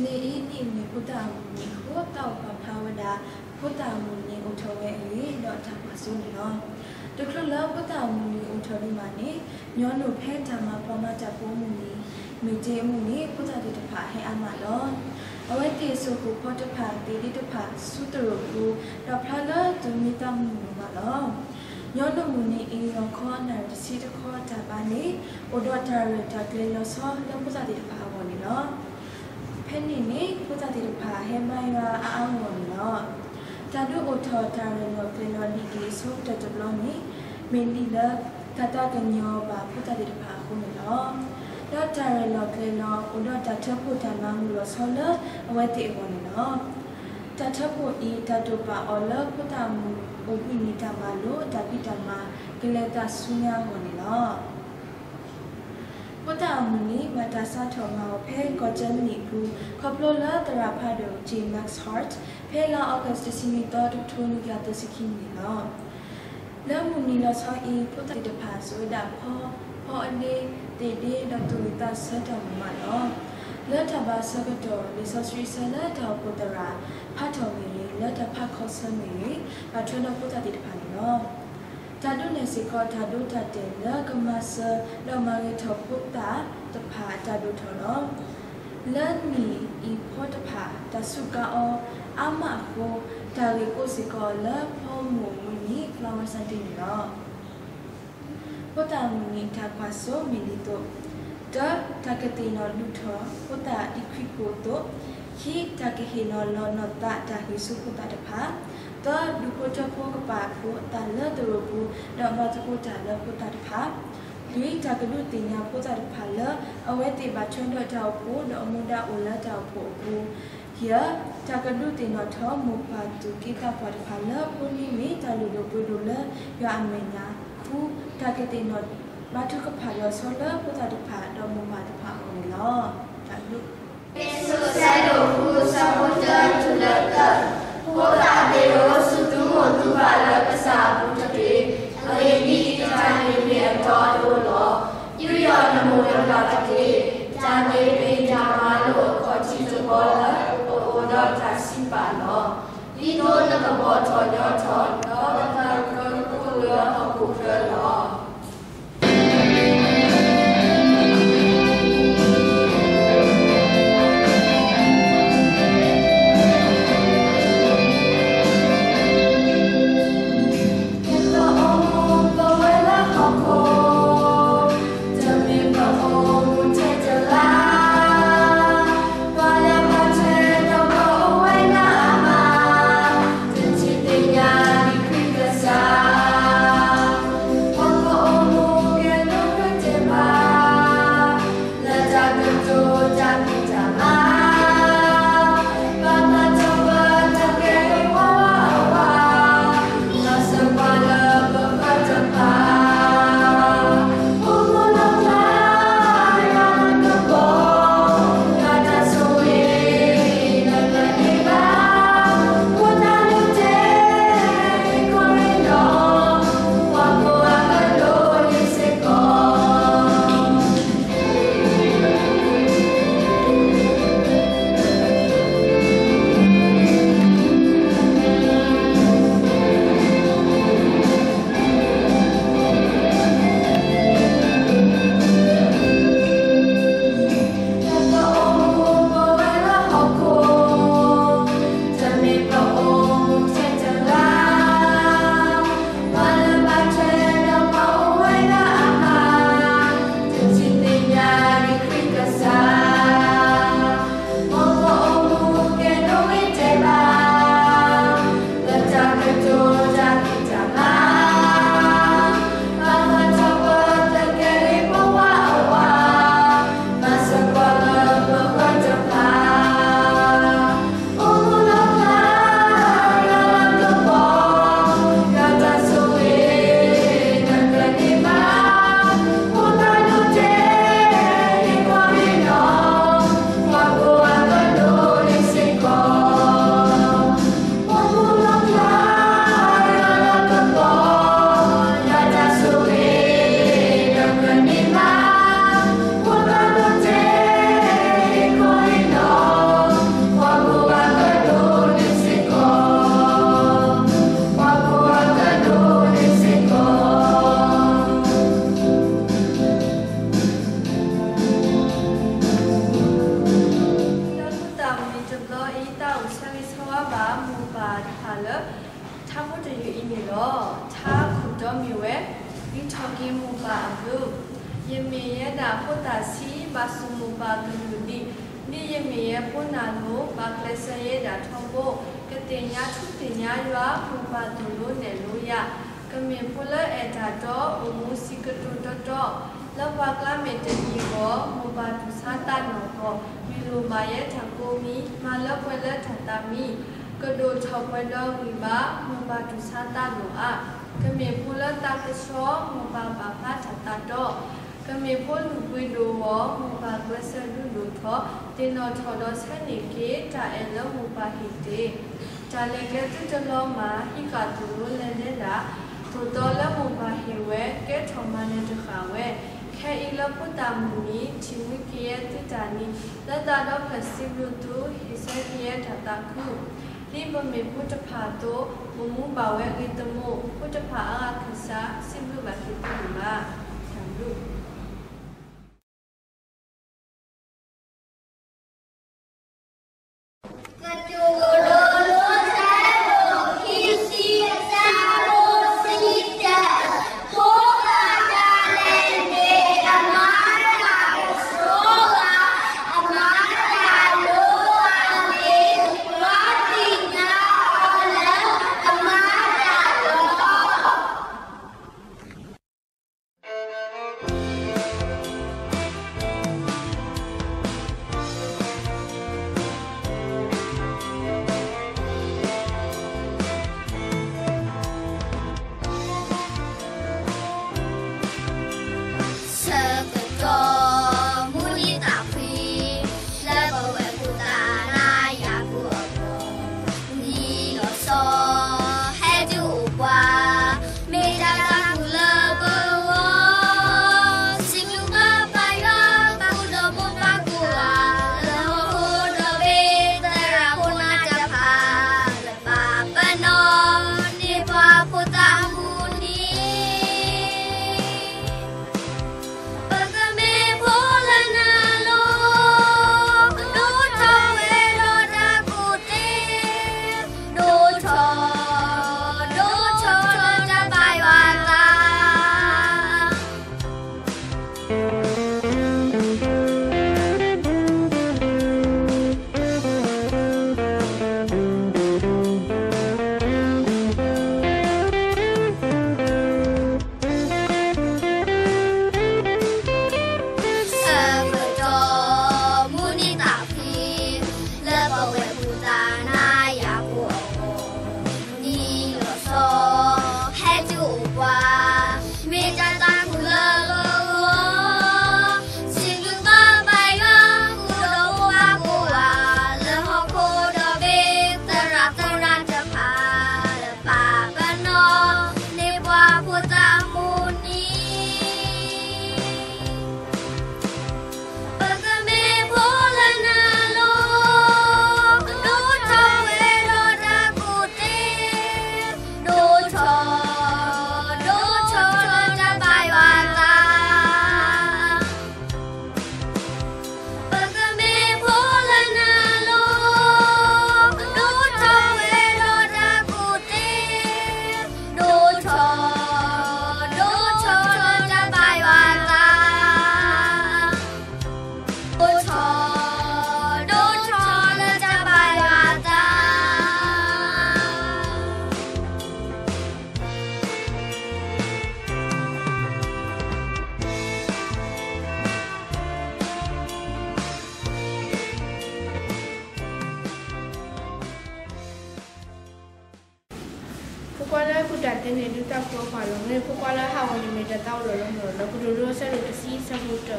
နေအင်းနေမီဘုဒ္ဓမူနီဟောတောက်ပါဘာဝဒဘုဒ္ဓမူနီဥထောဝဲအေတော့တာပါဆိုနေတော့တခလလဘုဒ္ဓမူနီဥထောဒီမှာနေညောနုဖဲဓမ္မပမတပိုးမူနီမိကျေမူနီဘုဒ္ဓတိတဖာဟဲအမလောအဝဲတေဆုကိုဖောတဖာတေတိတဖာသုတရကူတော့ဖလာဒုမိတမူမလောညောနုမူနီအေရောခေါ်နာတစီတခေါ်တာပါနေဩဒေါ်တာရတာကလေးလောဆောလဘုဒ္ဓတိတဖာဘောနေလောဖဲနေနေဘုဒ္ဓတိတဖာဟဲမိုင်ရာအာဝေါ်လောတဒုဩထောတာရလောကလေးလောဒီကေဆုတတဘလောနေမင်းဒီလာတတကညောပါဘုဒ္ဓတိတဖာခုနေလောတော့တာရလောကလေးလောဩဒေါ်တာထဖို့တနာမူလောဆောလအဝဲတိဘောနေလောတထဖို့ဤတတုပါအောလဘုဒ္ဓမူဥပိနိတမလို့တပိတမကလေတဆုညာဟောနေလောဘုဒ္ဓမူနီမတဆာထောငါဖဲကောဂျန်နီကူခပလိုလာတရာဖာဒိုဂျီမက်စ်ဟတ်ဖဲလာအောဂတ်စစီမီတော်ထိုနီကတစခိနီလောလမူနီလောဆောအီဘုဒ္ဓတဖာဆိုဒဖောအနေတေတေဒတူတဆတ်တော်မလောလက်ထဘာစကတော်လီဆောစရီဆလာတော်ပုတရာဖတ်တော်မီလက်ထဖတ်ခေါ်ဆမီအထွန်းတော်ဘုဒ္ဓတိတဖာလောတဒုနေစီကောတဒုတတေလကမဆလောမရီထဘုဒ္ဓတဖာတဒုထောလောလန်မီဤဖောတဖာတဆုကာအောအမကိုတာလီကိုစီကောလဖောမူမူနီဖလောဝါစတိလောဘုဒ္ဓမူနီတာကွာဆိုမီလီတိုတကတိနောလူထောဘုဒ္ဓဒီခိကိုတိုခိတကဟိနောလောနတတာဟိစုဘုဒ္ဓတဖာတော့လူကိုချဖို့ကပါဖို့တန်လဒရဘူးတော့ဘာတကိုတန်လဘုဒ္ဓတဖာလူတကလူတင်ညာဘုဒ္ဓတဖာလအဝဲတိပါချွန်းတော့တောက်ဖို့တော့မူဒအိုလာတောက်ဖို့ဘူးယတကလူတင်တော့ထောမူပါတူကိတာပါတဖာလပုနိမိတလူတို့ဘုဒ္ဓလရအမေညာဘူးတကတိနောဘာထုကဖာရောဆောလဘုဒ္ဓတဖာတော့မူပါတဖာဟောလောတလူယေရှုဆဲတော်ဘုရားဘုရားသူလတ်ဘုရားတေရောစုတုမတုပါလပစာဘုဒ္ဓတေအေဒီတာနေပြေတော်တို့လောယူယောနမောရတာတေဇာနေပေဇာမာလို့ခေါ်ချီစဘောလာဘုရားသာစီပါလောဒီတို့နကဘောထောရောထောတော့ဘာသာကိုရောအခုဖလောHãy subscribe cho kênh Ghiền Mì Gõ để không bỏ lỡ บาลูยเมียดาพุตาสีบาสุมุบาตุลุดีนี่ยเมียพุนาโลบาเคลเซเยดาทองโบกเตญญาทุติญญายัวมุบาตุลุเนลุยากเมพุเลเอตาโตอุมุสิกตุตโตแล้วว่ากลาเมตนีก็มุบาตุสาตานก็มีลูมาเยทังโกมีมาแล้วเวลทันตามีกระโดดชาวไปดองวิบามุบาตุสาตานอะกเมพุเลตากชอมุบาบาพาทันตาโตกเมพุลุกุยโดวมุบาเวสดุโดทอเตนอทอดอเซนิเกจาเอลมุบาฮิเตจาเลเกตุจลอมาฮิกาตุลุเลเนดาตุตอลมุบาฮิเวเกทอมาเนตขาเวแค่อีลพุตามุนีชิมิเกียติจานีและตาดอกพัสิบลุตุฮิเซเกียทัตตาคูรีบมีพุทธภาโตมุมุบาเวกิตโมพุทธภาอาคิสาสิบลุบาคิตุมาทำลูกพวกเราผู้จัดเต้นในดูตาโปรไฟล์ลงเลยพวกเราหาวันนี้ไม่จะเต้าเลยลงเลยแล้วก็ดูด้วยสรุปที่สมุด